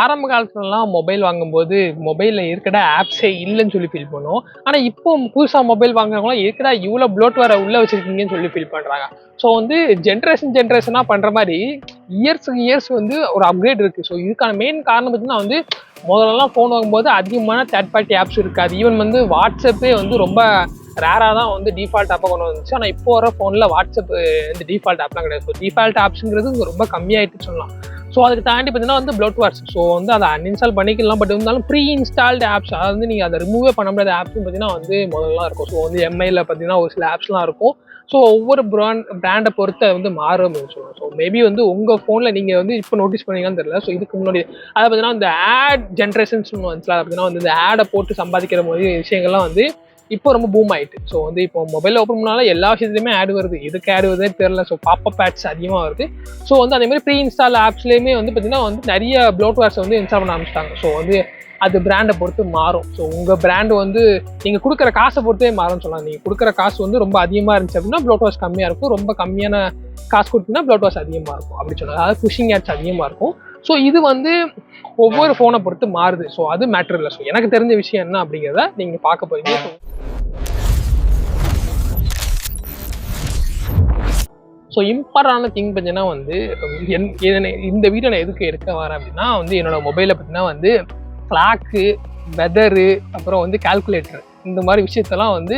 ஆரம்ப காலத்துலலாம் மொபைல் வாங்கும்போது மொபைலில் இருக்கடா ஆப்ஸே இல்லைன்னு சொல்லி ஃபீல் பண்ணுவோம். ஆனால் இப்போ புதுசாக மொபைல் வாங்குறவங்களாம் இருக்கடா இவ்வளோ ப்ளோட்வேரை உள்ளே வச்சிருக்கீங்கன்னு சொல்லி ஃபீல் பண்ணுறாங்க. ஸோ வந்து ஜென்ரேஷனாக பண்ணுற மாதிரி இயர்ஸுக்கு இயர்ஸ் வந்து ஒரு அப்கிரேட் இருக்குது. ஸோ இதுக்கான மெயின் காரணம் பார்த்தீங்கன்னா வந்து முதல்லலாம் ஃபோன் வாங்கும்போது அதிகமான தேர்ட் பார்ட்டி ஆப்ஸ் இருக்காது. ஈவன் வந்து வாட்ஸ்அப்பே வந்து ரொம்ப ரேராக தான் வந்து டிஃபால்ட் ஆப்பாக கொண்டு வந்துச்சு. ஆனால் இப்போ வர ஃபோனில் வாட்ஸ்அப் வந்து டிஃபால்ட் ஆப்லாம் கிடையாது. ஸோ டிஃபால்ட் ஆப்ஸுங்கிறது ரொம்ப கம்மியாயிட்டு சொல்லலாம். ஸோ அதுக்கு தாண்டி பார்த்தீங்கன்னா வந்து ப்ளோட்வேர்ஸ். ஸோ வந்து அதை அன்இன்ஸ்டால் பண்ணிக்கலாம். பட் இருந்தாலும் ப்ரீ இன்ஸ்டால்டு ஆப்ஸ், அதாவது வந்து நீங்கள் அதை ரிமூவே பண்ண முடியாத ஆப்ஸ்னு பார்த்தீங்கன்னா வந்து முதல்லாம் இருக்கும். ஸோ வந்து எம்ஐயில் பார்த்தீங்கன்னா ஒரு சில ஆப்ஸ்லாம் இருக்கும். ஸோ ஒவ்வொரு பிராண்டை பொறுத்து அது வந்து மாறும் அப்படின்னு சொல்லுவோம். ஸோ மேபி வந்து உங்கள் ஃபோனில் நீங்கள் வந்து இப்போ நோட்டீஸ் பண்ணீங்கன்னு தெரியல. ஸோ இதுக்கு முன்னாடி அதை பார்த்தீங்கன்னா இந்த ஆட் ஜென்ரேஷன்ஸ் ஒன்று வந்துச்சுல, பார்த்தீங்கன்னா வந்து இந்த ஆடை போட்டு சம்பாதிக்கிற மாதிரி விஷயங்கள்லாம் வந்து இப்போ ரொம்ப பூம் ஆயிட்டு. ஸோ வந்து இப்போ மொபைல் ஓப்பன் பண்ணாலும் எல்லா விஷயத்துலையுமே ஆட் வருது. எதுக்கு ஆட் வருதுன்னே தெரியல. ஸோ பாப்பப் ஆட்ஸ் அதிகமாக வருது. ஸோ வந்து அதே மாதிரி ப்ரீ இன்ஸ்டால் ஆப்ஸ்லேயுமே வந்து பார்த்தீங்கன்னா வந்து நிறைய ப்ளோட்வேர்ஸ் வந்து இன்ஸ்டால் பண்ண ஆரம்பிச்சிட்டாங்க. ஸோ வந்து அது பிராண்டை பொறுத்து மாறும். ஸோ உங்கள் பிராண்டு வந்து நீங்கள் கொடுக்குற காசை பொறுத்தே மாறும்னு சொல்லலாம். நீங்கள் கொடுக்குற காசு வந்து ரொம்ப அதிகமாக இருந்துச்சு அப்படின்னா ப்ளோட்வேர்ஸ் கம்மியாக இருக்கும். ரொம்ப கம்மியான காசு கொடுத்தீங்கன்னா ப்ளோட்வேர்ஸ் அதிகமாக இருக்கும் அப்படி சொல்லலாம். அதாவது புஷிங் ஆட்ஸ் அதிகமாக இருக்கும். ஸோ இது வந்து ஒவ்வொரு ஃபோனை பொறுத்து மாறுது. ஸோ அது மேட்டர் இல்லை. ஸோ எனக்கு தெரிஞ்ச விஷயம் என்ன அப்படிங்கிறத நீங்கள் பார்க்க போறீங்க. ஸோ இம்பார்ட்டான திங் பார்த்தீங்கன்னா வந்து இந்த வீடியோ நான் எதுக்கு எடுக்க வரேன் அப்படின்னா வந்து என்னோட மொபைலில் பார்த்தீங்கன்னா வந்து கிளாக்கு, வெதரு, அப்புறம் வந்து கால்குலேட்டர், இந்த மாதிரி விஷயத்தெல்லாம் வந்து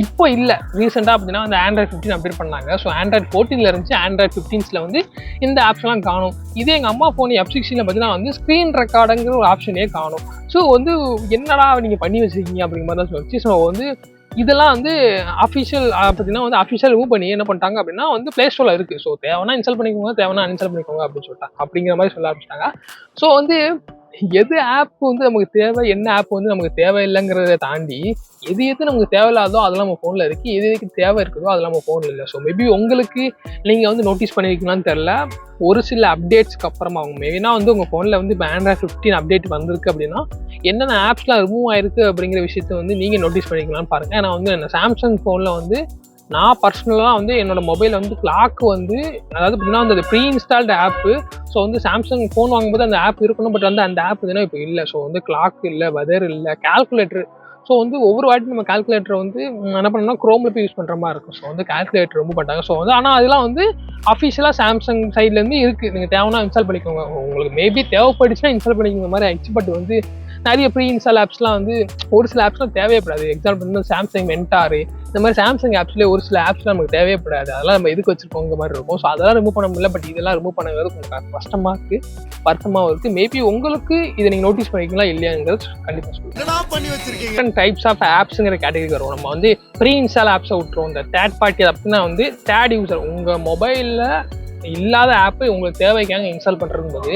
இப்போ இல்லை. ரீசெண்டாக பார்த்தீங்கன்னா வந்து ஆண்ட்ராய்ட் 15 அப்டேட் பண்ணாங்க. ஸோ ஆண்ட்ராய்ட் 14 இருந்துச்சு. ஆண்ட்ராய்ட் 15 வந்து இந்த ஆப்ஸ்லாம் காணும். இதே எங்கள் அம்மா ஃபோன் F16 பார்த்தீங்கன்னா வந்து ஸ்க்ரீன் ரெக்கார்டுங்கிற ஒரு ஆப்ஷனே காணும். ஸோ வந்து என்னடா நீங்கள் பண்ணி வச்சுருக்கீங்க அப்படிங்கிற மாதிரி தான் சொல்லிச்சு. ஸோ வந்து இதெல்லாம் வந்து அஃபிஷியல் பார்த்தீங்கன்னா வந்து அஃபிஷியல் மூவ் பண்ணி என்ன பண்ணிட்டாங்க அப்படின்னா வந்து ப்ளே ஸ்டோரில் இருக்குது. ஸோ தேவைன்னா இன்ஸ்டால் பண்ணிக்கோங்க, தேவைன்னா அன்இன்ஸ்டால் பண்ணிக்கோங்க அப்படின்னு சொல்லிட்டாங்க. அப்படிங்கிற மாதிரி சொல்ல ஆரம்பிச்சிட்டாங்க. ஸோ வந்து எது ஆப் வந்து நமக்கு தேவை, என்ன ஆப் வந்து நமக்கு தேவையில்லைங்கிறத தாண்டி எது நமக்கு தேவையில்லாதோ அதெல்லாம் நம்ம ஃபோனில் இருக்குது, எதுக்கு தேவை இருக்குதோ அதெல்லாம் நம்ம ஃபோனில் இல்லை. ஸோ மேபி உங்களுக்கு நீங்கள் வந்து நோட்டீஸ் பண்ணியிருக்கீங்களான்னு தெரில. ஒரு சில அப்டேட்ஸ்க்கு அப்புறமா அவங்க மெயினாக வந்து உங்கள் ஃபோனில் வந்து இப்போ ஆண்ட்ராய்ட் 15 அப்டேட் வந்திருக்கு அப்படின்னா என்னென்ன ஆப்ஸ்லாம் ரிமூவ் ஆயிருக்கு அப்படிங்கிற விஷயத்த வந்து நீங்கள் நோட்டீஸ் பண்ணிக்கலாம்னு பாருங்கள். ஏன்னா வந்து என்ன சாம்சங் ஃபோனில் வந்து நான் பர்சனலாக வந்து என்னோட மொபைல் வந்து கிளாக் வந்து அதாவது பார்த்தீங்கன்னா வந்து ப்ரீ இன்ஸ்டால்டு ஆப்பு. ஸோ வந்து சாம்சங் ஃபோன் வாங்கும்போது அந்த ஆப் இருக்கணும். பட் வந்து அந்த ஆப் இதுனா இப்போ இல்லை. ஸோ வந்து கிளாக் இல்லை, வெதர் இல்லை, கால்குலேட்டர். ஸோ வந்து ஒவ்வொரு வாட்டி நம்ம கால்குலேட்டர் வந்து என்ன பண்ணோம்னா குரோமில் போய் யூஸ் பண்ணுற மாதிரி இருக்கும். ஸோ வந்து கால்குலேட்டர் ரொம்ப பண்ணிட்டாங்க. ஸோ வந்து ஆனால் அதெல்லாம் வந்து அஃபிஷியலாக சாம்சங் சைட்லேருந்து இருக்குது. நீங்கள் தேவைன்னா இன்ஸ்டால் பண்ணிக்கோங்க. உங்களுக்கு மேபி தேவைப்படுச்சுன்னா இன்ஸ்டால் பண்ணிக்கிற மாதிரி ஆயிடுச்சு. பட் வந்து நிறைய ப்ரீ இன்ஸ்டால் ஆப்ஸ்லாம் வந்து ஒரு சில ஆப்ஸ்லாம் தேவைப்படாது. எக்ஸாம்பிள் வந்து சாம்சங் மென்டாரு, இந்த மாதிரி சாம்சங் ஆப்ஸ்லேயே ஒரு சில ஆப்ஸ்லாம் நமக்கு தேவைப்படாது. அதெல்லாம் நம்ம எதுக்கு வச்சிருக்கோங்க மாதிரி இருக்கும். ஸோ அதெல்லாம் ரிமூவ் பண்ண முடியல. பட் இதெல்லாம் ரிமூவ் பண்ணது கொஞ்சம் கஷ்டமாக இருக்குது, வருத்தமாகவும் இருக்குது. மேபி உங்களுக்கு இதை நீங்கள் நோட்டீஸ் பண்ணிக்கலாம் இல்லையாங்கிறது கண்டிப்பாக சொல்லுங்கள். டைப்ஸ் ஆஃப் ஆப்ஸுங்கிற கேட்டகரி வரும். நம்ம வந்து ப்ரீ இன்ஸ்டால் ஆப்ஸை விட்டுருவோம். இந்த தேர்ட் பார்ட்டி அப்படின்னா வந்து தேர்ட் யூசர் உங்கள் மொபைலில் இல்லாத ஆப்பை உங்களுக்கு தேவைக்காக இன்ஸ்டால் பண்ணுறதும்போது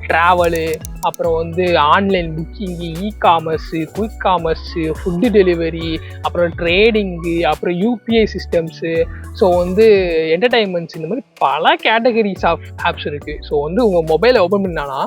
ட்ராவலு, அப்புறம் வந்து online booking, e-commerce, quick commerce, food delivery, அப்புறம் ட்ரேடிங்கு, அப்புறம் யூபிஐ சிஸ்டம்ஸு, ஸோ வந்து என்டர்டைன்மெண்ட்ஸ், இந்த மாதிரி பல கேட்டகரிஸ் ஆஃப் ஆப்ஸ் இருக்குது. ஸோ வந்து உங்கள் மொபைலை ஓப்பன் பண்ணானா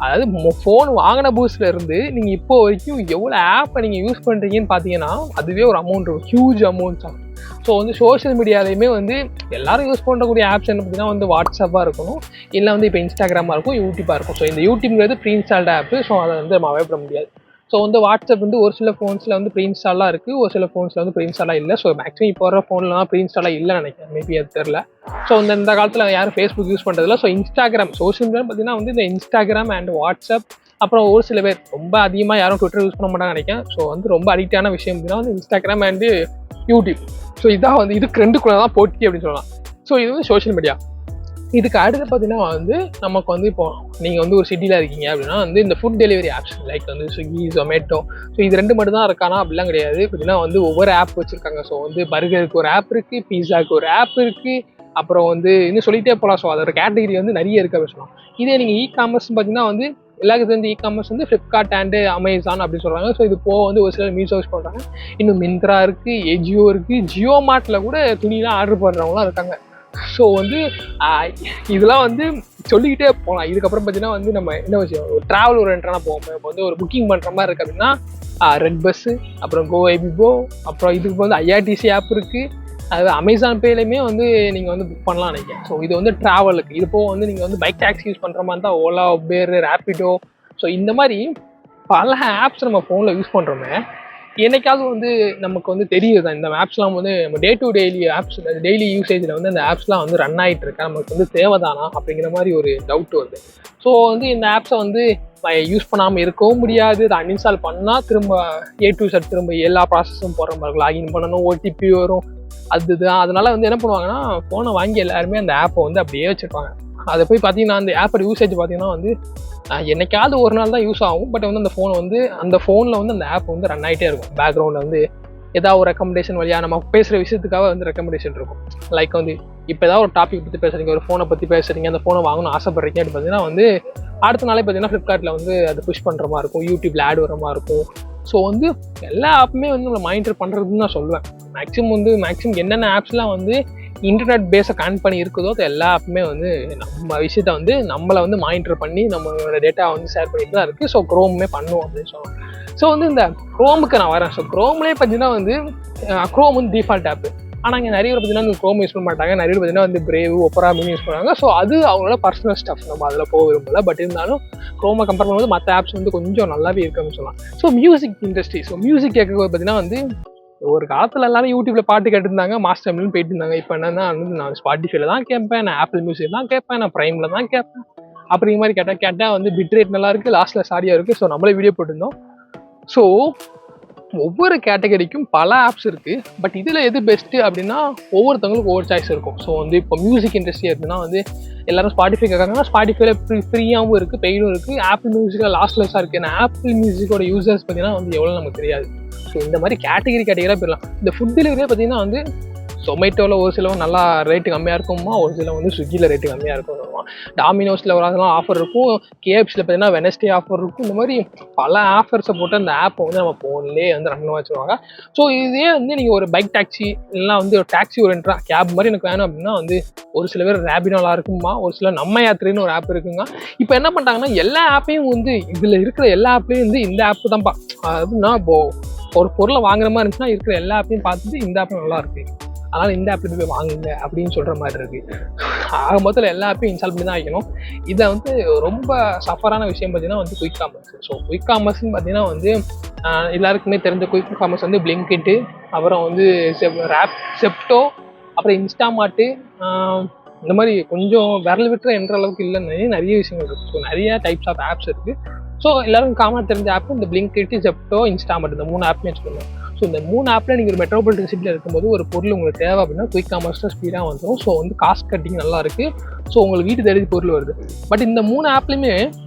அதாவது ஃபோன் வாங்கின புதுசுல இருந்து நீங்கள் இப்போ வரைக்கும் எவ்வளோ ஆப்பை நீங்கள் யூஸ் பண்ணுறீங்கன்னு பார்த்தீங்கன்னா அதுவே ஒரு அமௌண்ட் இருக்கும், ஹியூஜ் அமௌண்ட்ஸ் ஆகும். ஸோ வந்து சோஷியல் மீடியாலையுமே வந்து எல்லாரும் யூஸ் பண்ணக்கூடிய ஆப்ஸ் என்ன பார்த்தீங்கன்னா வந்து வாட்ஸ்அப்பாக இருக்கணும், இல்லை வந்து இப்போ இன்ஸ்டாகிராமாக இருக்கும், யூடியூப்பாக இருக்கும். ஸோ இந்த யூடியூப்ங்கிறது ப்ரீ இன்ஸ்டால்டு ஆப்பு. ஸோ அதை வந்து நம்ம அவாய்ட் பண்ண முடியாது. ஸோ வந்து வாட்ஸ்அப் வந்து ஒரு சில ஃபோன்ஸில் வந்து ப்ரீ இன்ஸ்டாலாக இருக்குது, ஒரு சில ஃபோன்ஸில் வந்து ப்ரீ இன்ஸ்டாலாக இல்லை. ஸோ மேக்ஸிமம் இப்போ வர ஃபோன்லாம் ப்ரீ இன்ஸ்டாலாக இல்லைன்னு நினைக்கிறேன். மேபி அது தெரில. ஸோ இந்த காலத்தில் யாரும் ஃபேஸ்புக் யூஸ் பண்ணுறதில்ல. ஸோ இன்ஸ்டாகிராம் சோஷியல் மீடியா பார்த்தீங்கன்னா வந்து இந்த இன்ஸ்டாகிராம் அண்ட் வாட்ஸ்அப், அப்புறம் ஒரு சில பேர் ரொம்ப அதிகமாக யாரும் ட்விட்டர் யூஸ் பண்ண மாட்டாங்க நினைக்கிறேன். ஸோ வந்து ரொம்ப அடிக்டான விஷயம் அப்படின்னா வந்து இன்ஸ்டாகிராம் அண்டு யூடியூப். ஸோ இதான் வந்து இதுக்கு ரெண்டுக்குள்ள தான் போட்டி அப்படின்னு சொல்லலாம். ஸோ இது வந்து சோஷியல் மீடியா. இதுக்கு அடுத்து பார்த்தீங்கன்னா வந்து நமக்கு வந்து இப்போ நீங்கள் வந்து ஒரு சிட்டியில் இருக்கீங்க அப்படின்னா வந்து இந்த ஃபுட் டெலிவரி ஆப்ஸ் லைக் வந்து ஸ்விக்கி, ஜொமேட்டோ, ஸோ இது ரெண்டு மட்டும் தான் இருக்கானா அப்படிலாம் கிடையாது. பார்த்தீங்கன்னா வந்து ஒவ்வொரு ஆப் வச்சுருக்காங்க. ஸோ வந்து பர்கருக்கு ஒரு ஆப் இருக்குது, பீஸாவுக்கு ஒரு ஆப் இருக்குது, அப்புறம் வந்து இன்னும் சொல்லிகிட்டே போகலாம். ஸோ அதோட கேட்டகரி வந்து நிறைய இருக்குது அப்படின்னு சொல்லலாம். இதே நீங்கள் இ-காமர்ஸ் பார்த்தீங்கன்னா வந்து எல்லாருக்கும் தெரிஞ்ச இ-காமர்ஸ் வந்து ஃப்ளிப்கார்ட் அண்டு அமேசான் அப்படின்னு சொல்கிறாங்க. ஸோ இது போக வந்து ஒரு சிலர் மீஷோ யூஸ் பண்ணுறாங்க. இன்னும் மிந்த்ரா இருக்குது, ஏஜியோ இருக்குது, ஜியோ மார்ட்டில் கூட துணியெலாம் ஆர்டர் பண்ணுறவங்களாம் இருக்காங்க. ஸோ வந்து இதெல்லாம் வந்து சொல்லிக்கிட்டே போகலாம். இதுக்கப்புறம் பார்த்தீங்கன்னா வந்து நம்ம என்ன விஷயம் ஒரு ட்ராவல் ஓரியன்டாக போவோம். இப்போ வந்து ஒரு புக்கிங் பண்ணுற மாதிரி இருக்குது அப்படின்னா ரெட் பஸ்ஸு, அப்புறம் கோ ஐபிபோ, அப்புறம் இதுக்கு வந்து ஐஆர்டிசி ஆப் இருக்குது. அது அமேசான் பேலையுமே வந்து நீங்கள் வந்து புக் பண்ணலாம் நினைக்கிறேன். ஸோ இது வந்து ட்ராவலுக்கு. இது போக வந்து நீங்கள் வந்து பைக் டாக்ஸி யூஸ் பண்ணுற மாதிரி தான் ஓலா, உபேர், ரேப்பிடோ, ஸோ இந்த மாதிரி பல ஆப்ஸ் நம்ம ஃபோனில் யூஸ் பண்ணுறோமே, என்னைக்காவது வந்து நமக்கு வந்து தெரியுது இந்த ஆப்ஸ்லாம் வந்து நம்ம டே டு டெய்லி யூசேஜில் வந்து அந்த ஆப்ஸ்லாம் வந்து ரன் ஆகிட்டு இருக்கா, நமக்கு வந்து தேவைதானா அப்படிங்கிற மாதிரி ஒரு டவுட் வருது. ஸோ வந்து இந்த ஆப்ஸை வந்து யூஸ் பண்ணாமல் இருக்கவும் முடியாது. அதை அன்இன்ஸ்டால் பண்ணால் திரும்ப A to Z திரும்ப எல்லா ப்ராசஸும் போடுற மாதிரி லாகின் பண்ணணும், OTP வரும், அதுதான். அதனால வந்து என்ன பண்ணுவாங்கன்னா, ஃபோனை வாங்கி எல்லாருமே அந்த ஆப்பை வந்து அப்படியே வச்சுருப்பாங்க. அதை போய் பார்த்தீங்கன்னா அந்த ஆப்போட யூசேஜ் பார்த்தீங்கன்னா வந்து என்னைக்காவது ஒரு நாள் தான் யூஸ் ஆகும். பட் வந்து அந்த ஃபோனில் வந்து அந்த ஆப் வந்து ரன் ஆகிட்டே இருக்கும். பேக்ரவுண்டில் வந்து ஏதாவது ஒரு ரெக்கமெண்டேஷன் வழியாக நம்ம பேசுகிற விஷயத்துக்காக வந்து ரெக்கமெண்டேஷன் இருக்கும். லைக் வந்து இப்போ ஏதாவது ஒரு டாபிக் பற்றி பேசுகிறீங்க, ஒரு ஃபோனை பற்றி பேசுகிறீங்க, அந்த ஃபோனை வாங்கணும்னு ஆசைப்படுறீங்க அப்படின்னு பார்த்தீங்கன்னா வந்து அடுத்த நாளே பார்த்தீங்கன்னா ஃப்ளிப்கார்ட்டில் வந்து அது புஷ் பண்ணுற மாதிரி இருக்கும், யூடியூப்பில் ஆட் வர மாதிரி இருக்கும். ஸோ வந்து எல்லா ஆப்புமே வந்து நம்ம மானிட்டர் பண்ணுறதுன்னு நான் சொல்லுவேன். மேக்ஸிமம் என்னென்ன ஆப்ஸ்லாம் வந்து இன்டர்நெட் பேஸை கனெக்ட் பண்ணி இருக்குதோ அது எல்லா ஆப்புமே வந்து நம்ம விஷயத்த வந்து நம்மளை வந்து மானிட்டர் பண்ணி நம்மளோட டேட்டா வந்து ஷேர் பண்ணிட்டு தான் இருக்குது. ஸோ க்ரோமுமே பண்ணுவோம் அப்படின்னு சொல்லலாம். ஸோ வந்து இந்த க்ரோமுக்கு நான் வரேன். ஸோ க்ரோம்லேயே பார்த்தீங்கன்னா வந்து க்ரோம் வந்து டிஃபால்ட் ஆப்பு. ஆனால் இங்கே நிறைய பேர் பார்த்தீங்கன்னா வந்து க்ரோம் யூஸ் பண்ண மாட்டாங்க. நிறைய பேர் பார்த்தீங்கன்னா வந்து பிரேவ், ஒப்பரா மினி யூஸ் பண்ணுவாங்க. ஸோ அது அவங்களோட பர்சனல் ஸ்டஃப், நம்ம அதில் போக விரும்பல. பட் இருந்தாலும் க்ரோமை கம்பேர் பண்ணும்போது மற்ற ஆப்ஸ் வந்து கொஞ்சம் நல்லாவே இருக்குன்னு சொல்லலாம். ஸோ மியூசிக் இண்டஸ்ட்ரி, மியூசிக் கேட்கும்போது பார்த்தீங்கன்னா வந்து ஒரு காலத்தில் எல்லாரும் யூடியூப்பில் பாட்டு கேட்டுருந்தாங்க, மாஸ்டர் மில்னு போயிட்டு இருந்தாங்க. இப்போ என்னன்னா வந்து நான் ஸ்பாட்டிஃபைல தான் கேட்பேன், நான் ஆப்பிள் மியூசிக் தான் கேட்பேன், நான் ப்ரைமில் தான் கேட்பேன் அப்படிங்கிற மாதிரி கேட்டால் வந்து பிட் ரேட் நல்லா இருக்குது, லாஸ்ட்டில் சாடியாக இருக்குது. ஸோ நம்மளே வீடியோ போட்டிருந்தோம். ஸோ ஒவ்வொரு கேட்டகரிக்கும் பல ஆப்ஸ் இருக்குது. பட் இதில் எது பெஸ்ட்டு அப்படின்னா ஒவ்வொருத்தவங்களுக்கும் ஒவ்வொரு சாய்ஸ் இருக்கும். ஸோ வந்து இப்போ மியூசிக் இண்டஸ்ட்ரி இருக்குன்னா வந்து எல்லாரும் ஸ்பாட்டிஃபை கேட்குறாங்கன்னா ஸ்பாட்டிஃபைல ஃப்ரீயாகவும் இருக்குது, பெய்டும் இருக்குது. ஆப்பிள் மியூசிக்கில் லாஸ்ட்லெஸ்ஸாக இருக்குது. ஏன்னா ஆப்பிள் மியூசிக்கோட யூசர்ஸ் பார்த்தீங்கன்னா வந்து எவ்வளோ நமக்கு தெரியாது. ஸோ இந்த மாதிரி கேட்டகரியாக போயிடலாம். இந்த ஃபுட் டெலிவரியே பார்த்தீங்கன்னா வந்து ஜொமேட்டோவில் ஒரு சிலவங்க நல்லா ரேட்டு கம்மியாக இருக்குமா, ஒரு சில வந்து ஸ்விக்கியில் ரேட்டு கம்மியாக இருக்கும். டாமினோஸில் ஒரு அதெல்லாம் ஆஃபர் இருக்கும், KFCயில் பார்த்தீங்கன்னா வெனஸ்டே ஆஃபர் இருக்கும். இந்த மாதிரி பல ஆஃபர்ஸை போட்டு அந்த ஆப்பை வந்து நம்ம ஃபோன்லேயே வந்து ரன் வச்சுருவாங்க. ஸோ இதே வந்து நீங்கள் ஒரு பைக் டாக்ஸி இல்லைனா வந்து ஒரு டாக்ஸி ஓரியன்டா கேப் மாதிரி எனக்கு வேணும் அப்படின்னா வந்து ஒரு சில பேர் ரேபினோலாம் இருக்குமா, ஒரு சில நம்ம யாத்திரைன்னு ஒரு ஆப் இருக்குங்க. இப்போ என்ன பண்ணிட்டாங்கன்னா எல்லா ஆப்பையும் வந்து இதில் இருக்கிற எல்லா ஆப்லேயும் வந்து இந்த ஆப் தான்ப்பா. அதுனா இப்போது ஒரு பொருளை வாங்குற மாதிரி இருந்துச்சுன்னா இருக்கிற எல்லா ஆப்பையும் பார்த்துட்டு இந்த ஆப்பும் நல்லா இருக்குது, அதனால் இந்த ஆப்பில் போய் வாங்குங்க அப்படின்னு சொல்கிற மாதிரி இருக்குது. ஆக மொத்தத்தில் எல்லா ஆப்பையும் இன்ஸ்டால் பண்ணி தான் வைக்கணும். இதை வந்து ரொம்ப சஃபரான விஷயம் பார்த்தீங்கன்னா வந்து குயிக் காமர்ஸ். ஸோ குயிக் காமர்ஸ்ன்னு பார்த்தீங்கன்னா வந்து எல்லாருக்குமே தெரிஞ்ச குயிக் காமர்ஸ் வந்து பிளிங்கிட்டு, அப்புறம் வந்து செப்டோ, அப்புறம் இன்ஸ்டாமார்ட்டு, இந்த மாதிரி கொஞ்சம் விரல் விட்டுற என்ற அளவுக்கு இல்லைன்னு நிறைய விஷயங்கள் இருக்குது. ஸோ நிறைய டைப்ஸ் ஆஃப் ஆப்ஸ் இருக்குது. ஸோ எல்லாருக்கும் காமனாக தெரிஞ்ச ஆப் இந்த பிளிங்கிட்டு, செப்டோ, இன்ஸ்டாமார்ட், இந்த 3 ஆப்புமே வச்சுக்கணும். ஸோ இந்த 3 ஆப்பில் நீங்கள் ஒரு மெட்ரோபாலிட்டன் சிட்டியில் இருக்கும்போது ஒரு பொருள் உங்களுக்கு தேவை அப்படின்னா குயிக் காமர்ஸில் ஸ்பீடாக வந்துடும். ஸோ வந்து காஸ்ட் கட்டிங் நல்லா இருக்குது. ஸோ உங்களுக்கு வீட்டு தேடி பொருள் வருது. பட் இந்த 3 ஆப்லையுமே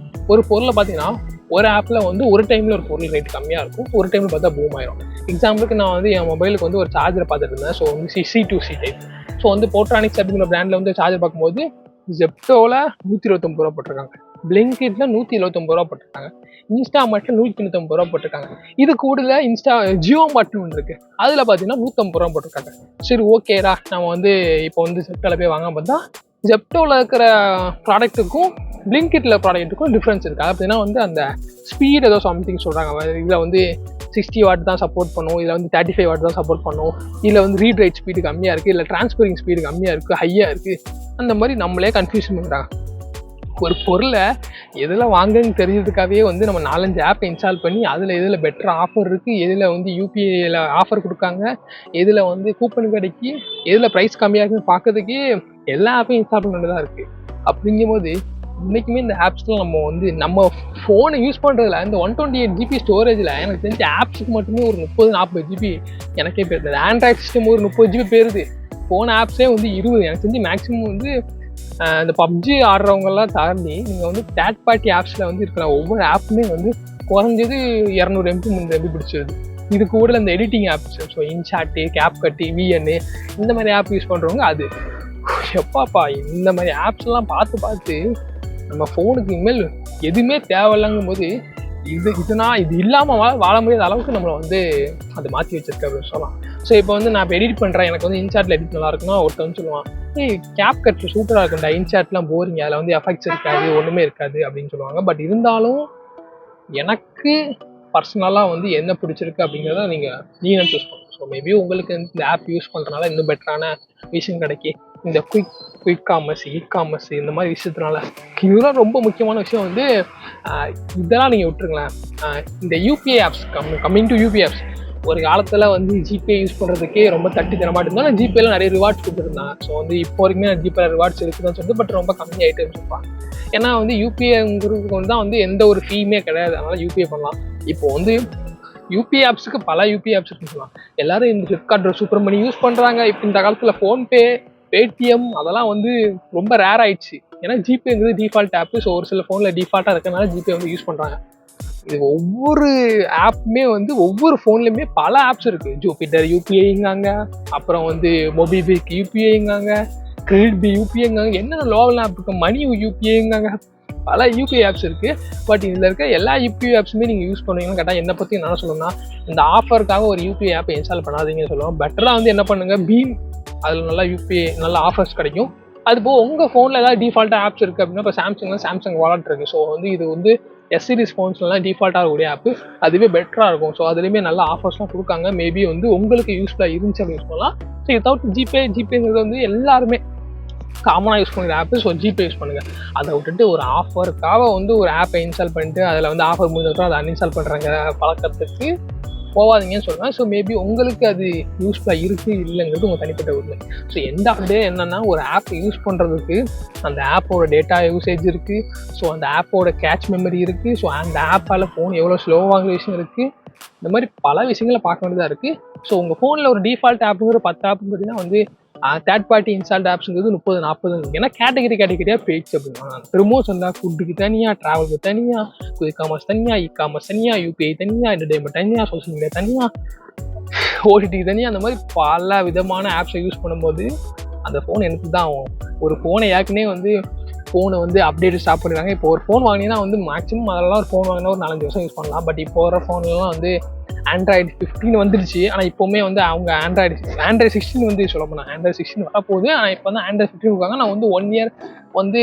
ஒரு பொருளை பார்த்தீங்கன்னா ஒரு ஆப்பில் வந்து ஒரு டைமில் ஒரு பொருள் ரேட் கம்மியாக இருக்கும், ஒரு டைமில் பார்த்தா பூம் ஆயிரும். எக்ஸாம்பிளுக்கு நான் வந்து என் மொபைலுக்கு வந்து ஒரு சார்ஜரை பார்த்துட்டு இருந்தேன். ஸோ வந்து C2C டைப். ஸோ வந்து போட்ரானிக்ஸ் அப்படிங்கிற பிராண்டில் வந்து சார்ஜர் பார்க்கும்போது ஜெப்டோவில் 129 ரூபா போட்டிருக்காங்க, பிளிங்கிட்ல 179 ரூபா போட்டிருக்காங்க, இன்ஸ்டாமார்ட்ல 199 ரூபா போட்டிருக்காங்க. இது கூட ஜியோ மார்ட்னு ஒன்று இருக்கு, அதில் பார்த்தீங்கன்னா 150 ரூபா போட்டிருக்காங்க. சரி ஓகேடா, நம்ம வந்து இப்போ வந்து ஜெப்டோவில் போய் வாங்க பார்த்தா ஜெப்டோவில் இருக்கிற ப்ராடக்ட்டுக்கும் பிளிங்கிட்டில் ப்ராடக்ட்டுக்கும் டிஃப்ரென்ஸ் இருக்குது. அப்படின்னா வந்து அந்த ஸ்பீட் ஏதோ சம்திங் சொல்கிறாங்க. இதில் வந்து 60 வாட் தான் சப்போர்ட் பண்ணும், இதில் வந்து 35 வாட் தான் சப்போர்ட் பண்ணும், இதில் வந்து ரீட் ரைட் ஸ்பீடு கம்மியாக இருக்குது, இல்லை டிரான்ஸ்ஃபரிங் ஸ்பீடு கம்மியாக இருக்குது, ஹையாக இருக்குது. அந்த மாதிரி நம்மளே கன்ஃபியூஷன் பண்ணுறாங்க. ஒரு பொருளை எதில் வாங்குன்னு தெரிஞ்சதுக்காகவே வந்து நம்ம 4-5 ஆப்பை இன்ஸ்டால் பண்ணி எதில் பெட்டர் ஆஃபர் இருக்குது, எதில் வந்து யூபிஐயில் ஆஃபர் கொடுக்காங்க, எதில் வந்து கூப்பன் கிடைக்கி, எதில் ப்ரைஸ் கம்மியாக இருக்குன்னு பார்க்கறதுக்கே எல்லா ஆப்பையும் இன்ஸ்டால் பண்ண வேண்டியதாக இருக்குது. அப்படிங்கும்போது இன்றைக்குமே இந்த ஆப்ஸ்லாம் நம்ம வந்து நம்ம ஃபோனை யூஸ் பண்ணுறதுல இந்த 128 GB ஸ்டோரேஜில் எனக்கு தெரிஞ்ச ஆப்ஸுக்கு மட்டுமே ஒரு 30-40 GB எனக்கே போயிருது. ஆண்ட்ராய்ட் சிஸ்டம் ஒரு 30 GB போயிருது, ஃபோன் ஆப்ஸே வந்து 20. எனக்கு தெரிஞ்சு மேக்ஸிமம் வந்து இந்த பப்ஜி ஆடுறவங்கெல்லாம் தாண்டி நீங்கள் வந்து தேர்ட் பார்ட்டி ஆப்ஸில் வந்து இருக்கிற ஒவ்வொரு ஆப்புமே வந்து குறைஞ்சது 200 MB 300 MB பிடிச்சிருது. இது கூட இந்த editing apps, so InShot, CapCut, VN இந்த மாதிரி ஆப் யூஸ் பண்ணுறவங்க அது எப்பாப்பா இந்த மாதிரி ஆப்ஸ்லாம் பார்த்து நம்ம ஃபோனுக்கு இனிமேல் எதுவுமே தேவையில்லைங்கும் போது இது இல்லாமல் வாழ முடியாத அளவுக்கு நம்மளை வந்து அதை மாற்றி வச்சிருக்க அப்படின்னு சொல்லலாம். ஸோ இப்போ வந்து நான் இப்போ எடிட் பண்ணுறேன், எனக்கு வந்து இன்சாட்டில் எடிட் நல்லா இருக்குன்னா ஒருத்தவங்க சொல்லுவான், CapCut சூப்பராக இருக்கும்டா, இன்சாட்லாம் போரிங்க, அதில் வந்து எஃபெக்ட்ஸ் இருக்காது, ஒன்றுமே இருக்காது அப்படின்னு சொல்லுவாங்க. பட் இருந்தாலும் எனக்கு பர்சனலாக வந்து என்ன பிடிச்சிருக்கு அப்படிங்கிறத நீங்கள் சூஸ் பண்ணணும். ஸோ மேபி உங்களுக்கு இந்த ஆப் யூஸ் பண்ணுறதுனால இன்னும் பெட்டரான விஷயம் கிடைக்கி இந்த குயிக் குயிக் காமர்ஸ், இ-காமர்ஸ் இந்த மாதிரி விஷயத்தினால. இதெல்லாம் ரொம்ப முக்கியமான விஷயம் வந்து இதெல்லாம் நீங்கள் விட்டுருங்களேன். இந்த UPI apps coming to UPI apps. ஒரு காலத்தில் வந்து ஜிபே யூஸ் பண்ணுறதுக்கே ரொம்ப தரமாட்டு இருந்தால் நான் ஜிபேல நிறைய ரிவார்ட்ஸ் கொடுத்துருந்தேன். ஸோ வந்து இப்போ வரைக்குமே நான் ஜிபேல ரிவார்ட்ஸ் இருக்குதுன்னு சொல்லிட்டு பட் ரொம்ப கம்மி ஐட்டம்ஸ் இருப்பாங்க. ஏன்னா வந்து யூபிஐங்கிறதுக்கு வந்து தான் வந்து எந்த ஒரு ஃபீமே கிடையாது, அதனால் யூபிஐ பண்ணலாம். இப்போ வந்து யூபிஐ ஆப்ஸுக்கு பல யூபிஐ ஆப்ஸ் இருக்குன்னு சொல்லலாம். எல்லாரும் இந்த ஃப்ளிப்கார்ட் சூப்பர் மணி யூஸ் பண்ணுறாங்க. இப்போ இந்த காலத்தில் ஃபோன்பே, பேடிஎம் அதெல்லாம் வந்து ரொம்ப ரேர் ஆயிடுச்சு. ஏன்னா ஜிபேங்கிறது டிஃபால்ட் ஆப்பு. ஸோ ஒரு சில ஃபோனில் டிஃபால்ட்டாக இருக்கிறதுனால ஜிபே வந்து யூஸ் பண்ணுறாங்க. இது ஒவ்வொரு ஆப்புமே வந்து ஒவ்வொரு ஃபோன்லையுமே பல ஆப்ஸ் இருக்குது. ஜூபிட்டர் யூபிஐங்காங்க, அப்புறம் வந்து மொபிபிக் யூபிஐங்காங்க, கிரெடிட் பி யூபிஐங்காங்க, என்னென்ன லோவல் ஆப் இருக்குது, மணி யூபிஐங்காங்க, பல யூபிஐ ஆப்ஸ் இருக்குது. பட் இதில் இருக்க எல்லா யூபிஐ ஆப்ஸுமே நீங்கள் யூஸ் பண்ணுவீங்கன்னு கேட்டால் என்னை பற்றி என்ன சொல்லணும்னா, இந்த ஆஃபருக்காக ஒரு யூபிஐ ஆப்பை இன்ஸ்டால் பண்ணாதீங்கன்னு சொல்லுவோம். பெட்டராக வந்து என்ன பண்ணுங்கள், பீம், அதில் நல்லா யூபிஐ நல்ல ஆஃபர்ஸ் கிடைக்கும். அதுபோல் உங்கள் ஃபோனில் ஏதாவது டிஃபால்ட்டாக ஆப்ஸ் இருக்குது அப்படின்னா, இப்போ சாம்சங் வாலெட் இருக்குது. ஸோ வந்து இது வந்து எஸ்-சீரிஸ் ஃபோன்ஸ்லாம் டிஃபால்ட்டாக இருக்கக்கூடிய ஆப்பு, அதுவே பெட்டராக இருக்கும். ஸோ அதுலேயுமே நல்ல ஆஃபர்ஸ்லாம் கொடுக்காங்க. மேபி வந்து உங்களுக்கு யூஸ்ஃபுல்லாக இருந்துச்சு அப்படின்னு யூஸ் பண்ணலாம். ஸோ வித்தவுட் ஜிபேங்கிறது வந்து எல்லாருமே காமனாக யூஸ் பண்ணுற ஆப்பு. ஸோ ஜிபே யூஸ் பண்ணுங்கள். அதை விட்டுட்டு ஒரு ஆஃபருக்காக வந்து ஒரு ஆப்பை இன்ஸ்டால் பண்ணிட்டு அதில் வந்து ஆஃபர் முடிஞ்சதும் அதை அன்இன்ஸ்டால் பண்ணுறாங்க பழக்கத்துக்கு போகாதீங்கன்னு சொல்லுவேன். ஸோ மேபி உங்களுக்கு அது யூஸ்ஃபுல்லாக இருக்குது இல்லைங்கிறது உங்கள் தனிப்பட்ட உரிமை. ஸோ எந்த ஆப்டே என்னென்னா, ஒரு ஆப் யூஸ் பண்ணுறதுக்கு அந்த ஆப்போட டேட்டா யூசேஜ் இருக்குது. ஸோ அந்த ஆப்போட கேட்ச் மெமரி இருக்குது. ஸோ அந்த ஆப்பால் ஃபோன் எவ்வளோ ஸ்லோவாகிற விஷயம் இருக்குது. இந்த மாதிரி பல விஷயங்களை பார்க்க வேண்டியதாக இருக்குது. ஸோ உங்கள் ஃபோனில் ஒரு டிஃபால்ட் ஆப்புங்கிற 10 ஆப்பு பார்த்தீங்கன்னா வந்து தேர்ட் பார்ட்டி இன்ஸ்டால்ட் ஆப்ஸுங்கிறது 30-40. ஏன்னா கேட்டகரியாக போயிடுச்சு அப்படின்னா, திரும்பவும் சொன்னால் ஃபுட்டுக்கு தனியாக, ட்ராவலுக்கு தனியாக, குயிக் காமர்ஸ் தனியாக, இ-காமர்ஸ் தனியாக, யூபிஐ தனியாக, என்டர்டைன்மெண்ட் தனியாக, சோஷியல் மீடியா தனியாக, ஓடிடிக்கு தனியாக, அந்த மாதிரி பல விதமான ஆப்ஸை யூஸ் பண்ணும்போது அந்த ஃபோன் எனக்கு தான் ஆகும். ஒரு ஃபோனை ஏற்கனவே வந்து ஃபோனை வந்து அப்டேட் ஸ்டாப் பண்ணிடுறாங்க. இப்போ ஒரு ஃபோன் வாங்கினீங்கன்னா வந்து மேக்ஸிமம் அதெல்லாம் ஒரு ஃபோன் வாங்கினா ஒரு 4-5 வருஷம் யூஸ் பண்ணலாம். பட் இப்போ வர ஃபோன்லாம் வந்து ஆண்ட்ராய்டு 15 வந்துடுச்சு. ஆனால் இப்போவுமே வந்து அவங்க ஆண்ட்ராய்டு 16 வந்து சொல்ல போனால் ஆண்ட்ராய்டு 16 வரப்போகுது. ஆனால் இப்போ வந்து ஆண்ட்ராய்டு 15 இருக்காங்க. நான் வந்து 1 இயர் வந்து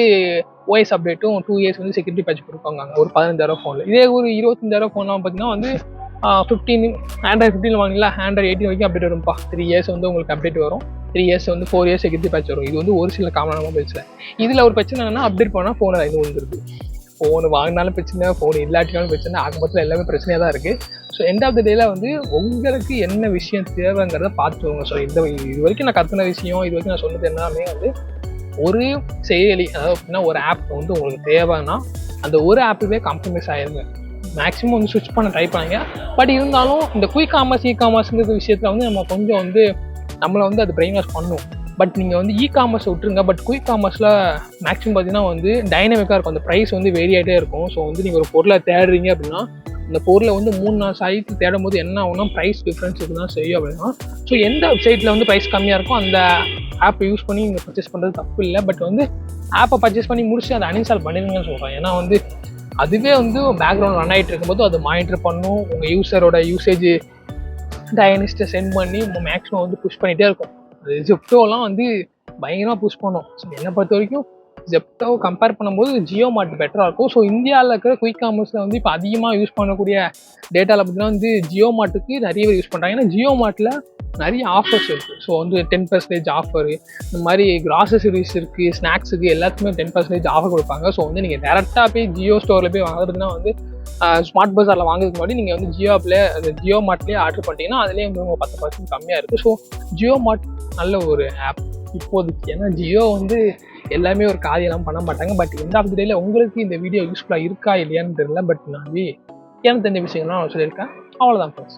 ஓஎஸ் அப்டேட்டும் 2 இயர்ஸ் வந்து செக்யூரிட்டி பேட்ச் கொடுப்பாங்க ஒரு 15,000 ஃபோனில். இதே ஒரு 25,000 ஃபோன்லாம் பார்த்தீங்கன்னா வந்து 15 ஆண்ட்ராய்டு 15 வாங்கினா ஆண்ட்ராய்டு 18 வரைக்கும் அப்டேட் வரும்ப்பா. 3 இயர்ஸ் வந்து உங்களுக்கு அப்டேட் வரும். 3 இயர்ஸ் வந்து 4 இயர்ஸ் செக்யூரிட்டி பேட்ச் வரும். இது வந்து ஒரு சில காமனான மொபைல்ஸில். இதில் ஒரு பிரச்சனை என்னன்னா, அப்டேட் பண்ணால் ஃபோனில் இது வந்துருது. ஃபோனு வாங்கினாலும் பிரச்சனை, ஃபோன் இல்லாட்டினாலும் பிரச்சனை, ஆக மொத்தத்தில் எல்லாமே பிரச்சனையாக தான் இருக்குது. ஸோ எண்ட் ஆஃப் த டேல வந்து உங்களுக்கு என்ன விஷயம் தேவைங்கிறத பார்த்துக்கோங்க. ஸோ இது வரைக்கும் நான் கற்றுன விஷயம், இது வரைக்கும் நான் சொன்னது எல்லாமே வந்து ஒரு செயலி, அதாவது அப்படின்னா ஒரு ஆப் வந்து உங்களுக்கு தேவைன்னா அந்த ஒரு ஆப்புவே காம்ப்ரமைஸ் ஆகிருங்க. மேக்ஸிமம் வந்து ஸ்விட்ச் பண்ண ட்ரை பண்ணுங்க. பட் இருந்தாலும் இந்த குயிக் காமர்ஸ், இ-காமர்ஸுங்கிற விஷயத்தில் வந்து நம்ம கொஞ்சம் வந்து நம்மளை வந்து அது பிரெயின் வாஷ் பண்ணும். பட் நீங்கள் வந்து இ-காமர்ஸ் விட்டுருங்க. பட் குயிக் காமர்ஸில் மேக்ஸிமம் பார்த்தீங்கன்னா வந்து டைனமிக்காக இருக்கும். அந்த ப்ரைஸ் வந்து வேரி ஆகிட்டே இருக்கும். ஸோ வந்து நீங்கள் ஒரு பொருளை தேடுறீங்க அப்படின்னா அந்த பொருளை வந்து 3-4 சைட்டு தேடும் போது என்ன ஆகும்னா ப்ரைஸ் டிஃப்ரென்ஸ் இருக்குதான் செய்யும் அப்படின்னா. ஸோ எந்த வெப்சைட்டில் வந்து ப்ரைஸ் கம்மியாக இருக்கும் அந்த ஆப்பை யூஸ் பண்ணி நீங்கள் பர்ச்சேஸ் பண்ணுறது தப்பு இல்லை. பட் வந்து ஆப்பை பர்ச்சேஸ் பண்ணி முடிச்சு அதை அன்இன்ஸ்டால் பண்ணிடுங்கன்னு சொல்கிறேன். ஏன்னா வந்து அதுவே வந்து பேக்ரவுண்ட் ரன் ஆகிட்டு இருக்கும்போது அது மானிட்டர் பண்ணும். உங்கள் யூஸரோட யூசேஜ் டயனிஸ்ட்டை சென்ட் பண்ணி மேக்ஸிமம் வந்து புஷ் பண்ணிகிட்டே இருக்கும். அது ஜெப்டோலாம் வந்து பயங்கரமாக புஷ் பண்ணோம். ஸோ என்னை பொறுத்த வரைக்கும் ஜெப்டோ கம்பேர் பண்ணும்போது ஜியோ மார்ட் பெட்டராக இருக்கும். ஸோ இந்தியாவில் இருக்கிற குயிக் காமர்ஸில் வந்து இப்போ அதிகமாக யூஸ் பண்ணக்கூடிய டேட்டாவில் பார்த்தீங்கன்னா வந்து ஜியோ மார்ட்டுக்கு நிறைய பேர் யூஸ் பண்ணுறாங்க. ஏன்னா ஜியோ மார்ட்டில் நிறைய ஆஃபர்ஸ் இருக்குது. ஸோ வந்து 10% ஆஃபரு, இந்த மாதிரி கிராசரிஸ் இருக்குது, ஸ்நாக்ஸுக்கு எல்லாத்துக்குமே 10% ஆஃபர் கொடுப்பாங்க. ஸோ வந்து நீங்கள் டேரெக்டாக போய் ஜியோ ஸ்டோரில் போய் வாங்குறதுனா வந்து ஸ்மார்ட் பஜாரில் வாங்குறதுக்கு முன்னாடி நீங்கள் வந்து ஜியோ ஆப்லேயே அந்த ஜியோ மார்ட்லேயே ஆர்டர் பண்ணிட்டீங்கன்னா அதுலேயே வந்து உங்கள் 10% கம்மியாக இருக்குது. ஸோ ஜியோ மார்ட் நல்ல ஒரு ஆப் இப்போதைக்கு. ஏன்னா ஜியோ வந்து எல்லாமே ஒரு காரியெல்லாம் பண்ண மாட்டாங்க. பட் எண்ட் ஆஃப் தி டேல உங்களுக்கு இந்த வீடியோ யூஸ்ஃபுல்லாக இருக்கா இல்லையான்னு தெரியல. பட் நான் எனக்கு தெரிஞ்ச விஷயங்கள்லாம் நான் சொல்லியிருக்கேன். அவ்வளோதான் ஃப்ரெண்ட்ஸ்.